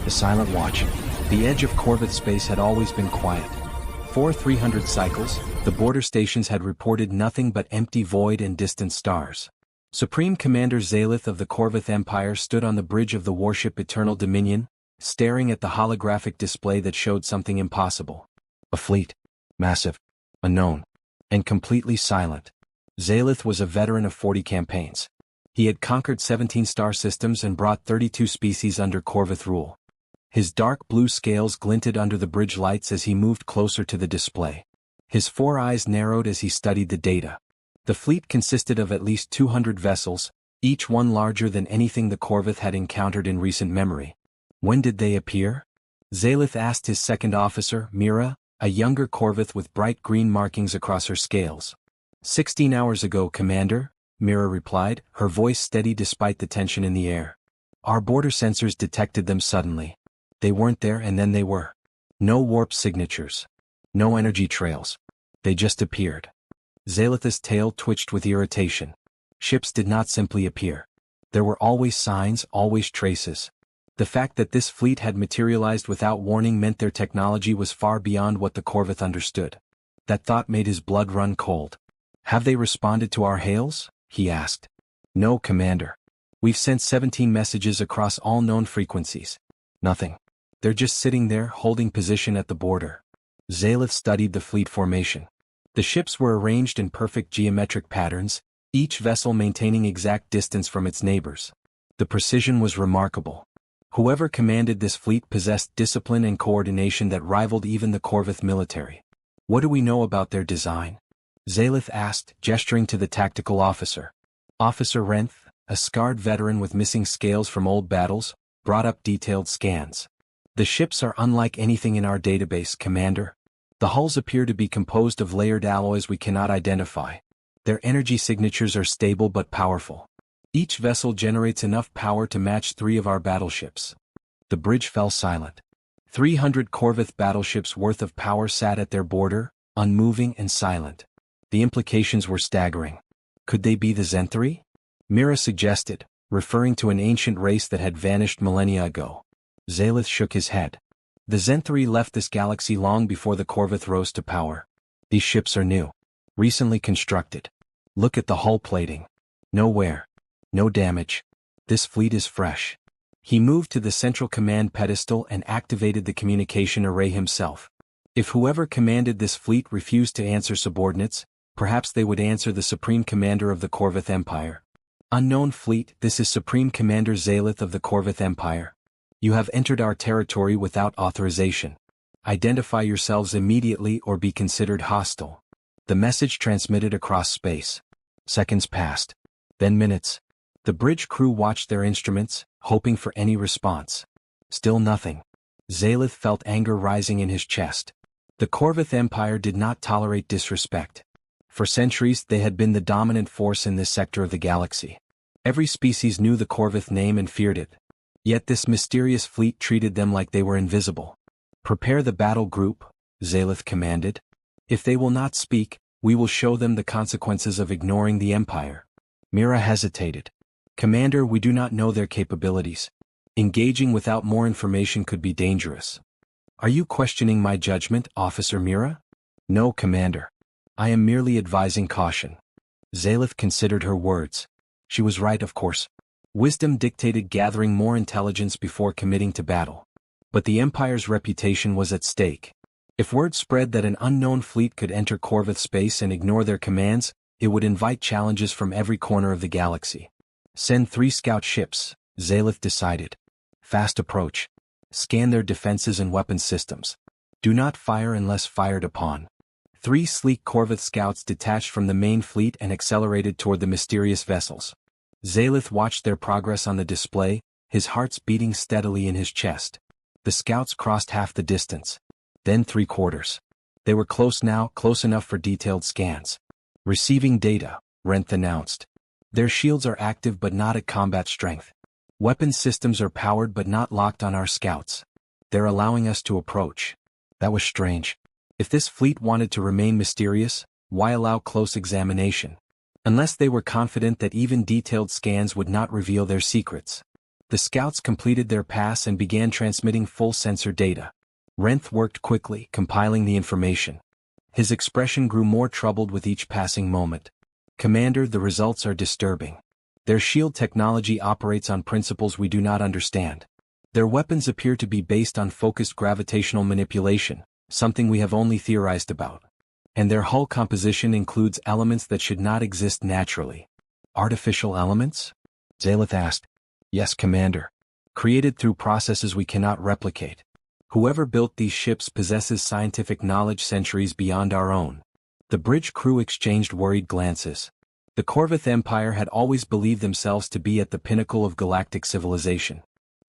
The silent watch. The edge of Corvith space had always been quiet. For 300 cycles, the border stations had reported nothing but empty void and distant stars. Supreme Commander Zalith of the Corvith Empire stood on the bridge of the warship Eternal Dominion, staring at the holographic display that showed something impossible. A fleet. Massive. Unknown. And completely silent. Zalith was a veteran of 40 campaigns. He had conquered 17 star systems and brought 32 species under Corvith rule. His dark blue scales glinted under the bridge lights as he moved closer to the display. His 4 eyes narrowed as he studied the data. The fleet consisted of at least 200 vessels, each one larger than anything the Corvith had encountered in recent memory. When did they appear? Zalith asked his second officer, Mira, a younger Corvith with bright green markings across her scales. 16 hours ago, Commander, Mira replied, her voice steady despite the tension in the air. Our border sensors detected them suddenly. They weren't there and then they were. No warp signatures. No energy trails. They just appeared. Zalith's tail twitched with irritation. Ships did not simply appear. There were always signs, always traces. The fact that this fleet had materialized without warning meant their technology was far beyond what the Corvith understood. That thought made his blood run cold. Have they responded to our hails? He asked. No, Commander. We've sent 17 messages across all known frequencies. Nothing. They're just sitting there, holding position at the border. Zalith studied the fleet formation. The ships were arranged in perfect geometric patterns, each vessel maintaining exact distance from its neighbors. The precision was remarkable. Whoever commanded this fleet possessed discipline and coordination that rivaled even the Corvith military. What do we know about their design? Zalith asked, gesturing to the tactical officer. Officer Renth, a scarred veteran with missing scales from old battles, brought up detailed scans. The ships are unlike anything in our database, Commander. The hulls appear to be composed of layered alloys we cannot identify. Their energy signatures are stable but powerful. Each vessel generates enough power to match 3 of our battleships. The bridge fell silent. 300 Corvith battleships worth of power sat at their border, unmoving and silent. The implications were staggering. Could they be the Zenthari? Mira suggested, referring to an ancient race that had vanished millennia ago. Zalith shook his head. The Zenthari left this galaxy long before the Corvith rose to power. These ships are new. Recently constructed. Look at the hull plating. No wear. No damage. This fleet is fresh. He moved to the central command pedestal and activated the communication array himself. If whoever commanded this fleet refused to answer subordinates, perhaps they would answer the Supreme Commander of the Corvith Empire. Unknown fleet, this is Supreme Commander Zalith of the Corvith Empire. You have entered our territory without authorization. Identify yourselves immediately or be considered hostile. The message transmitted across space. Seconds passed. Then minutes. The bridge crew watched their instruments, hoping for any response. Still nothing. Zalith felt anger rising in his chest. The Corvith Empire did not tolerate disrespect. For centuries they had been the dominant force in this sector of the galaxy. Every species knew the Corvith name and feared it. Yet this mysterious fleet treated them like they were invisible. Prepare the battle group, Zalith commanded. If they will not speak, we will show them the consequences of ignoring the Empire. Mira hesitated. Commander, we do not know their capabilities. Engaging without more information could be dangerous. Are you questioning my judgment, Officer Mira? No, Commander. I am merely advising caution. Zalith considered her words. She was right, of course. Wisdom dictated gathering more intelligence before committing to battle. But the Empire's reputation was at stake. If word spread that an unknown fleet could enter Corvith space and ignore their commands, it would invite challenges from every corner of the galaxy. Send 3 scout ships, Zalith decided. Fast approach. Scan their defenses and weapons systems. Do not fire unless fired upon. 3 sleek Corvith scouts detached from the main fleet and accelerated toward the mysterious vessels. Zalith watched their progress on the display, his heart beating steadily in his chest. The scouts crossed half the distance. Then 3/4. They were close now, close enough for detailed scans. Receiving data, Renth announced. Their shields are active but not at combat strength. Weapon systems are powered but not locked on our scouts. They're allowing us to approach. That was strange. If this fleet wanted to remain mysterious, why allow close examination? Unless they were confident that even detailed scans would not reveal their secrets. The scouts completed their pass and began transmitting full sensor data. Renth worked quickly, compiling the information. His expression grew more troubled with each passing moment. Commander, the results are disturbing. Their shield technology operates on principles we do not understand. Their weapons appear to be based on focused gravitational manipulation, something we have only theorized about. And their hull composition includes elements that should not exist naturally. Artificial elements? Zalith asked. Yes, Commander. Created through processes we cannot replicate. Whoever built these ships possesses scientific knowledge centuries beyond our own. The bridge crew exchanged worried glances. The Corvith Empire had always believed themselves to be at the pinnacle of galactic civilization.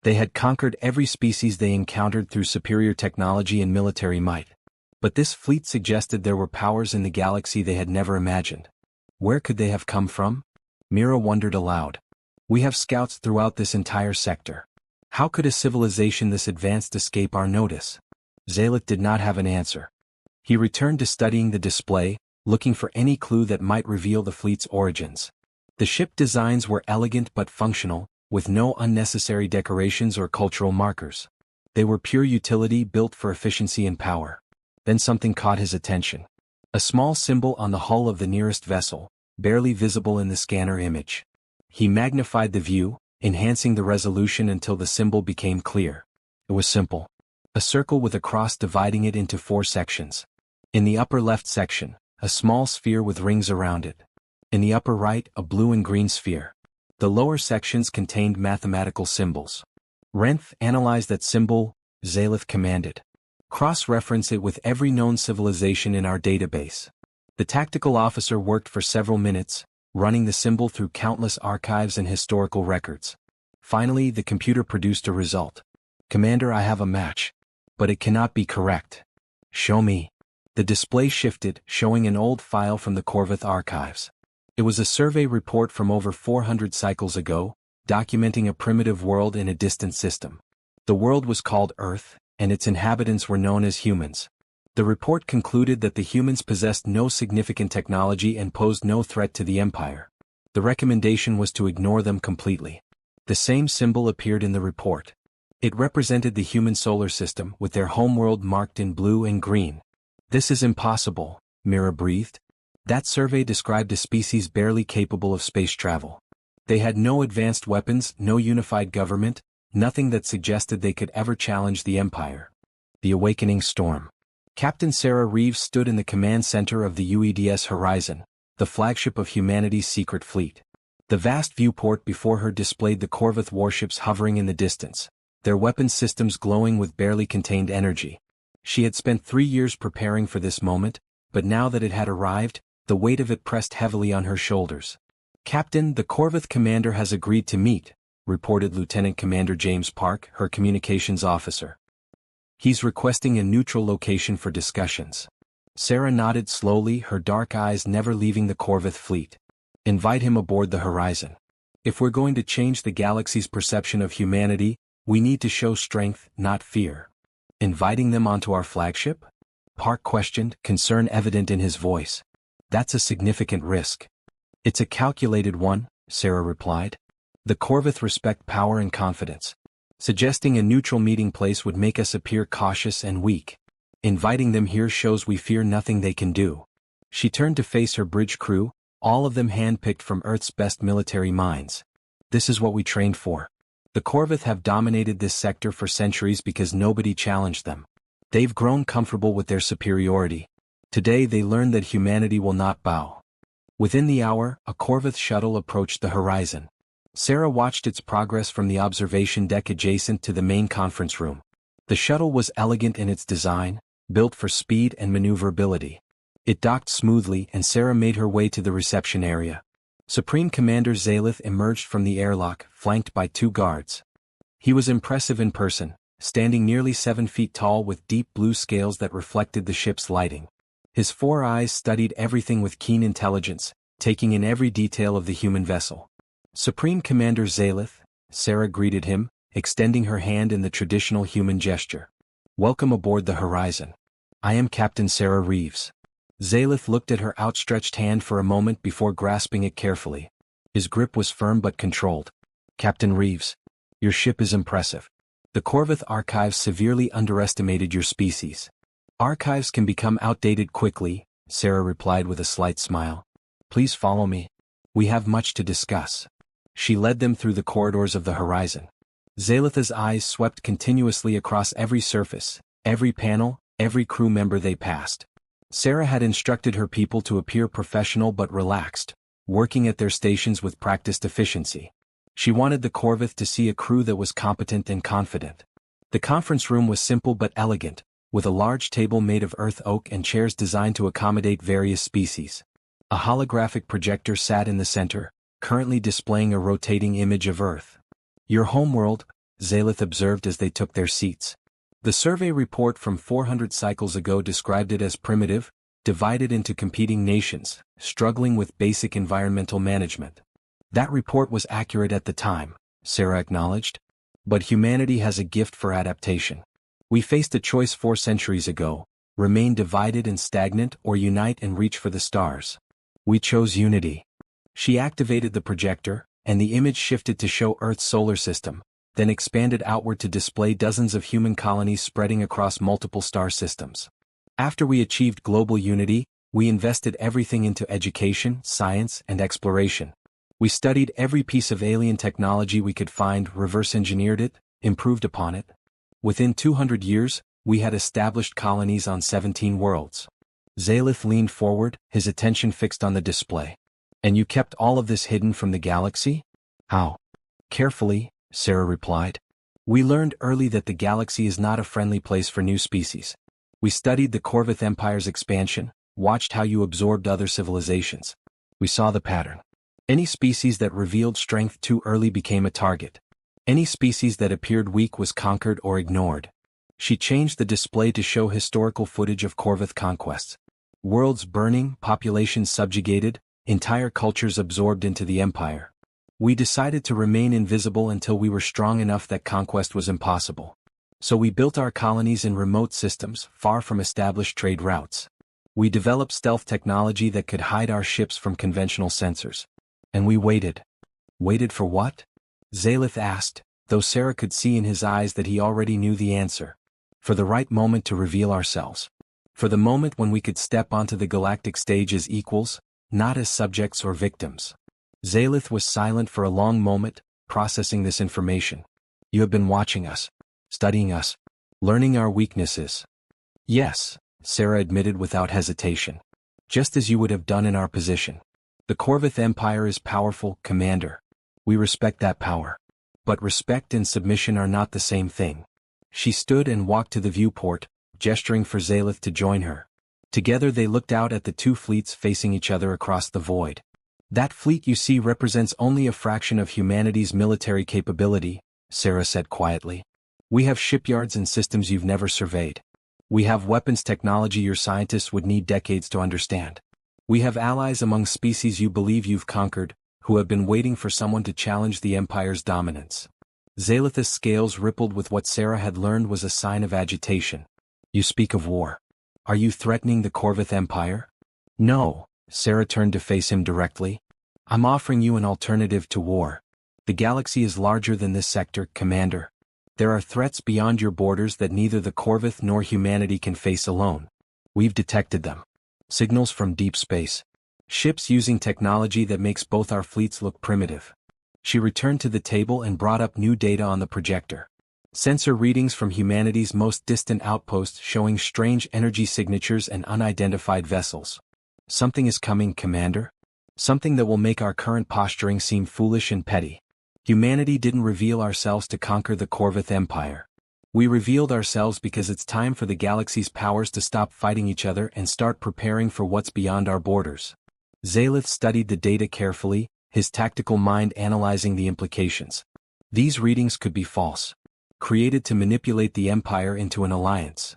They had conquered every species they encountered through superior technology and military might. But this fleet suggested there were powers in the galaxy they had never imagined. Where could they have come from? Mira wondered aloud. We have scouts throughout this entire sector. How could a civilization this advanced escape our notice? Zalith did not have an answer. He returned to studying the display, looking for any clue that might reveal the fleet's origins. The ship designs were elegant but functional, with no unnecessary decorations or cultural markers. They were pure utility built for efficiency and power. Then something caught his attention. A small symbol on the hull of the nearest vessel, barely visible in the scanner image. He magnified the view, enhancing the resolution until the symbol became clear. It was simple. A circle with a cross dividing it into 4 sections. In the upper left section, a small sphere with rings around it. In the upper right, a blue and green sphere. The lower sections contained mathematical symbols. Renth analyzed that symbol, Zalith commanded. Cross-reference it with every known civilization in our database. The tactical officer worked for several minutes, running the symbol through countless archives and historical records. Finally, the computer produced a result. Commander, I have a match. But it cannot be correct. Show me. The display shifted, showing an old file from the Corvith archives. It was a survey report from over 400 cycles ago, documenting a primitive world in a distant system. The world was called Earth, and its inhabitants were known as humans. The report concluded that the humans possessed no significant technology and posed no threat to the Empire. The recommendation was to ignore them completely. The same symbol appeared in the report. It represented the human solar system, with their homeworld marked in blue and green. This is impossible, Mira breathed. That survey described a species barely capable of space travel. They had no advanced weapons, no unified government, nothing that suggested they could ever challenge the Empire. The awakening storm. Captain Sarah Reeves stood in the command center of the UEDS Horizon, the flagship of humanity's secret fleet. The vast viewport before her displayed the Corvith warships hovering in the distance, their weapon systems glowing with barely contained energy. She had spent 3 years preparing for this moment, but now that it had arrived, the weight of it pressed heavily on her shoulders. Captain, the Corvith commander has agreed to meet, reported Lieutenant Commander James Park, her communications officer. He's requesting a neutral location for discussions. Sarah nodded slowly, her dark eyes never leaving the Corvith fleet. Invite him aboard the Horizon. If we're going to change the galaxy's perception of humanity, we need to show strength, not fear. Inviting them onto our flagship? Park questioned, concern evident in his voice. That's a significant risk. It's a calculated one, Sarah replied. The Corvith respect power and confidence. Suggesting a neutral meeting place would make us appear cautious and weak. Inviting them here shows we fear nothing they can do. She turned to face her bridge crew, all of them handpicked from Earth's best military minds. This is what we trained for. The Corvith have dominated this sector for centuries because nobody challenged them. They've grown comfortable with their superiority. Today they learned that humanity will not bow. Within the hour, a Corvith shuttle approached the horizon. Sarah watched its progress from the observation deck adjacent to the main conference room. The shuttle was elegant in its design, built for speed and maneuverability. It docked smoothly and Sarah made her way to the reception area. Supreme Commander Zalith emerged from the airlock, flanked by 2 guards. He was impressive in person, standing nearly 7 feet tall with deep blue scales that reflected the ship's lighting. His 4 eyes studied everything with keen intelligence, taking in every detail of the human vessel. Supreme Commander Zalith, Sarah greeted him, extending her hand in the traditional human gesture. Welcome aboard the Horizon. I am Captain Sarah Reeves. Zalith looked at her outstretched hand for a moment before grasping it carefully. His grip was firm but controlled. Captain Reeves. Your ship is impressive. The Corvith archives severely underestimated your species. Archives can become outdated quickly, Sarah replied with a slight smile. Please follow me. We have much to discuss. She led them through the corridors of the horizon. Zalitha's eyes swept continuously across every surface, every panel, every crew member they passed. Sarah had instructed her people to appear professional but relaxed, working at their stations with practiced efficiency. She wanted the Corvith to see a crew that was competent and confident. The conference room was simple but elegant, with a large table made of earth oak and chairs designed to accommodate various species. A holographic projector sat in the center, currently displaying a rotating image of Earth. Your homeworld, Zalith observed as they took their seats. The survey report from 400 cycles ago described it as primitive, divided into competing nations, struggling with basic environmental management. That report was accurate at the time, Sarah acknowledged. But humanity has a gift for adaptation. We faced a choice 4 centuries ago: remain divided and stagnant or unite and reach for the stars. We chose unity. She activated the projector, and the image shifted to show Earth's solar system, then expanded outward to display dozens of human colonies spreading across multiple star systems. After we achieved global unity, we invested everything into education, science, and exploration. We studied every piece of alien technology we could find, reverse engineered it, improved upon it. Within 200 years, we had established colonies on 17 worlds. Zalith leaned forward, his attention fixed on the display. And you kept all of this hidden from the galaxy? How? Carefully, Sarah replied. We learned early that the galaxy is not a friendly place for new species. We studied the Corvith Empire's expansion, watched how you absorbed other civilizations. We saw the pattern. Any species that revealed strength too early became a target. Any species that appeared weak was conquered or ignored. She changed the display to show historical footage of Corvith conquests. Worlds burning, populations subjugated, entire cultures absorbed into the empire. We decided to remain invisible until we were strong enough that conquest was impossible. So we built our colonies in remote systems, far from established trade routes. We developed stealth technology that could hide our ships from conventional sensors. And we waited. Waited for what? Zalith asked, though Sarah could see in his eyes that he already knew the answer. For the right moment to reveal ourselves. For the moment when we could step onto the galactic stage as equals, not as subjects or victims. Zalith was silent for a long moment, processing this information. You have been watching us, studying us, learning our weaknesses. Yes, Sarah admitted without hesitation. Just as you would have done in our position. The Corvith Empire is powerful, Commander. We respect that power. But respect and submission are not the same thing. She stood and walked to the viewport, gesturing for Zalith to join her. Together they looked out at the 2 fleets facing each other across the void. That fleet you see represents only a fraction of humanity's military capability, Sarah said quietly. We have shipyards and systems you've never surveyed. We have weapons technology your scientists would need decades to understand. We have allies among species you believe you've conquered, who have been waiting for someone to challenge the Empire's dominance. Zalitha's scales rippled with what Sarah had learned was a sign of agitation. You speak of war. Are you threatening the Corvith Empire? No, Sarah turned to face him directly. I'm offering you an alternative to war. The galaxy is larger than this sector, Commander. There are threats beyond your borders that neither the Corvith nor humanity can face alone. We've detected them. Signals from deep space. Ships using technology that makes both our fleets look primitive. She returned to the table and brought up new data on the projector. Sensor readings from humanity's most distant outposts showing strange energy signatures and unidentified vessels. Something is coming, Commander. Something that will make our current posturing seem foolish and petty. Humanity didn't reveal ourselves to conquer the Corvith Empire. We revealed ourselves because it's time for the galaxy's powers to stop fighting each other and start preparing for what's beyond our borders. Zalith studied the data carefully, his tactical mind analyzing the implications. These readings could be false. Created to manipulate the Empire into an alliance.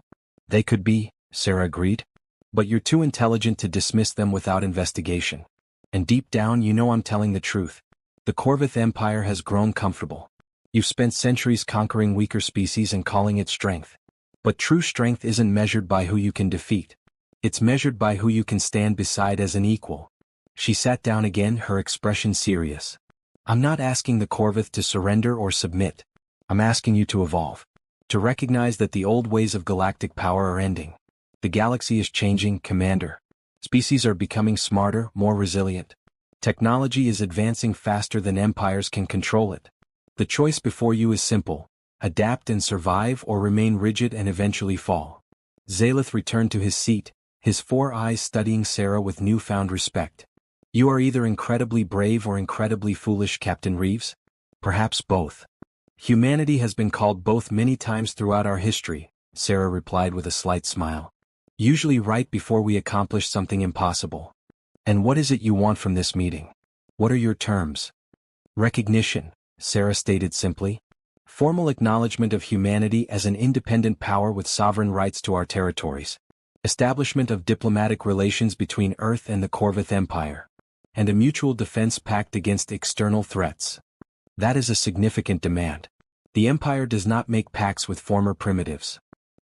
They could be, Sarah agreed. But you're too intelligent to dismiss them without investigation. And deep down you know I'm telling the truth. The Corvith Empire has grown comfortable. You've spent centuries conquering weaker species and calling it strength. But true strength isn't measured by who you can defeat. It's measured by who you can stand beside as an equal. She sat down again, her expression serious. I'm not asking the Corvith to surrender or submit. I'm asking you to evolve. To recognize that the old ways of galactic power are ending. The galaxy is changing, Commander. Species are becoming smarter, more resilient. Technology is advancing faster than empires can control it. The choice before you is simple: adapt and survive, or remain rigid and eventually fall. Zalith returned to his seat, his 4 eyes studying Sarah with newfound respect. You are either incredibly brave or incredibly foolish, Captain Reeves. Perhaps both. Humanity has been called both many times throughout our history, Sarah replied with a slight smile. Usually right before we accomplish something impossible. And what is it you want from this meeting? What are your terms? Recognition, Sarah stated simply. Formal acknowledgement of humanity as an independent power with sovereign rights to our territories. Establishment of diplomatic relations between Earth and the Corvith Empire. And a mutual defense pact against external threats. That is a significant demand. The Empire does not make pacts with former primitives.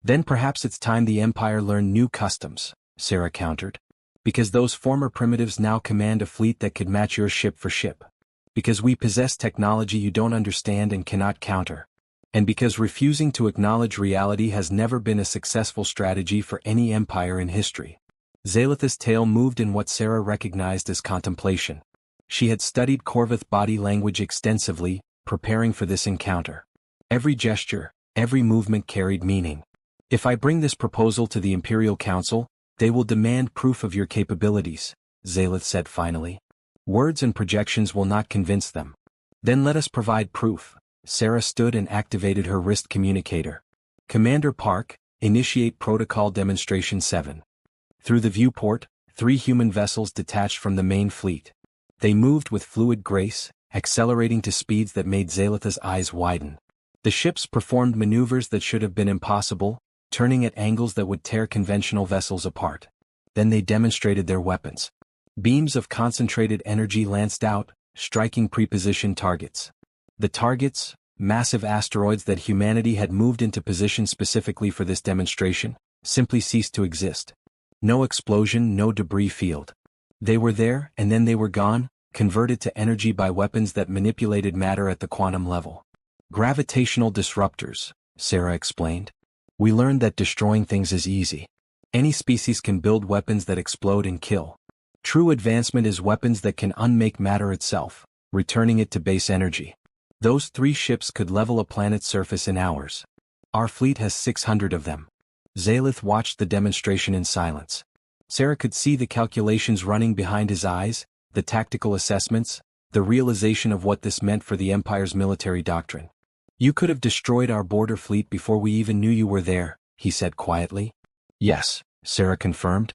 Then perhaps it's time the Empire learned new customs, Sarah countered. Because those former primitives now command a fleet that could match your ship for ship. Because we possess technology you don't understand and cannot counter. And because refusing to acknowledge reality has never been a successful strategy for any empire in history. Zalith's tail moved in what Sarah recognized as contemplation. She had studied Corvith body language extensively, preparing for this encounter. Every gesture, every movement carried meaning. If I bring this proposal to the Imperial Council, they will demand proof of your capabilities, Zalith said finally. Words and projections will not convince them. Then let us provide proof. Sarah stood and activated her wrist communicator. Commander Park, initiate Protocol Demonstration 7. Through the viewport, 3 human vessels detached from the main fleet. They moved with fluid grace, accelerating to speeds that made Zalith's eyes widen. The ships performed maneuvers that should have been impossible, turning at angles that would tear conventional vessels apart. Then they demonstrated their weapons. Beams of concentrated energy lanced out, striking prepositioned targets. The targets, massive asteroids that humanity had moved into position specifically for this demonstration, simply ceased to exist. No explosion, no debris field. They were there, and then they were gone, converted to energy by weapons that manipulated matter at the quantum level. Gravitational disruptors, Sarah explained. We learned that destroying things is easy. Any species can build weapons that explode and kill. True advancement is weapons that can unmake matter itself, returning it to base energy. Those 3 ships could level a planet's surface in hours. Our fleet has 600 of them. Zalith watched the demonstration in silence. Sarah could see the calculations running behind his eyes, the tactical assessments, the realization of what this meant for the Empire's military doctrine. You could have destroyed our border fleet before we even knew you were there, he said quietly. Yes, Sarah confirmed.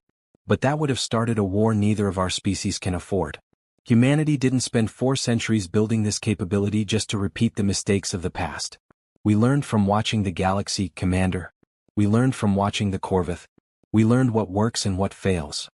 But that would have started a war neither of our species can afford. Humanity didn't spend 4 centuries building this capability just to repeat the mistakes of the past. We learned from watching the galaxy, Commander. We learned from watching the Corvith. We learned what works and what fails.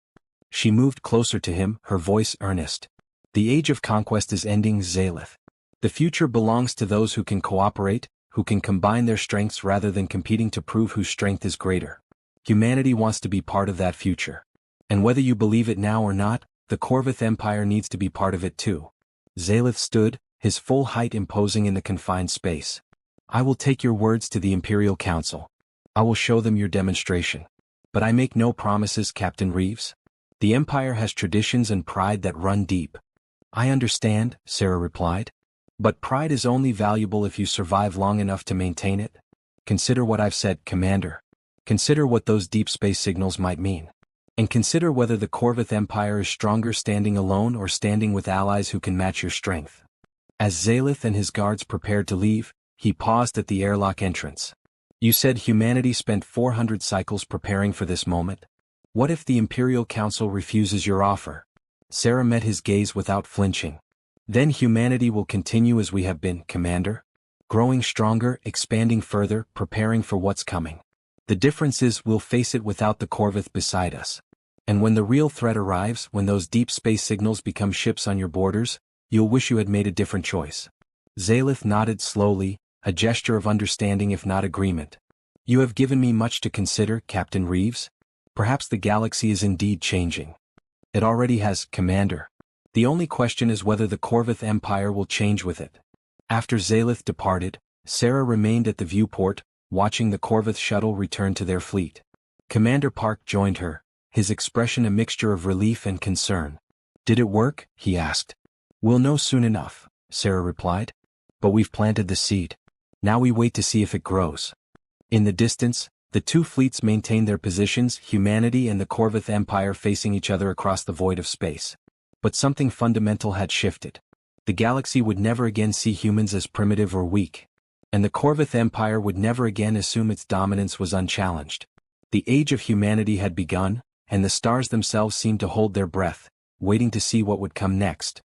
She moved closer to him, her voice earnest. The age of conquest is ending, Zalith. The future belongs to those who can cooperate, who can combine their strengths rather than competing to prove whose strength is greater. Humanity wants to be part of that future. And whether you believe it now or not, the Corvith Empire needs to be part of it too. Zalith stood, his full height imposing in the confined space. I will take your words to the Imperial Council. I will show them your demonstration. But I make no promises, Captain Reeves. The Empire has traditions and pride that run deep. I understand, Sarah replied. But pride is only valuable if you survive long enough to maintain it. Consider what I've said, Commander. Consider what those deep space signals might mean. And consider whether the Corvith Empire is stronger standing alone or standing with allies who can match your strength. As Zalith and his guards prepared to leave, he paused at the airlock entrance. You said humanity spent 400 cycles preparing for this moment. What if the Imperial Council refuses your offer? Sarah met his gaze without flinching. Then humanity will continue as we have been, Commander. Growing stronger, expanding further, preparing for what's coming. The difference is we'll face it without the Corvith beside us. And when the real threat arrives, when those deep space signals become ships on your borders, you'll wish you had made a different choice. Zalith nodded slowly, a gesture of understanding if not agreement. You have given me much to consider, Captain Reeves. Perhaps the galaxy is indeed changing. It already has, Commander. The only question is whether the Corvith Empire will change with it. After Zalith departed, Sarah remained at the viewport, watching the Corvus shuttle return to their fleet. Commander Park joined her, his expression a mixture of relief and concern. "Did it work?" he asked. "We'll know soon enough," Sarah replied. "But we've planted the seed. Now we wait to see if it grows." In the distance, the two fleets maintained their positions, humanity and the Corvus Empire facing each other across the void of space. But something fundamental had shifted. The galaxy would never again see humans as primitive or weak. And the Corvus Empire would never again assume its dominance was unchallenged. The age of humanity had begun, and the stars themselves seemed to hold their breath, waiting to see what would come next.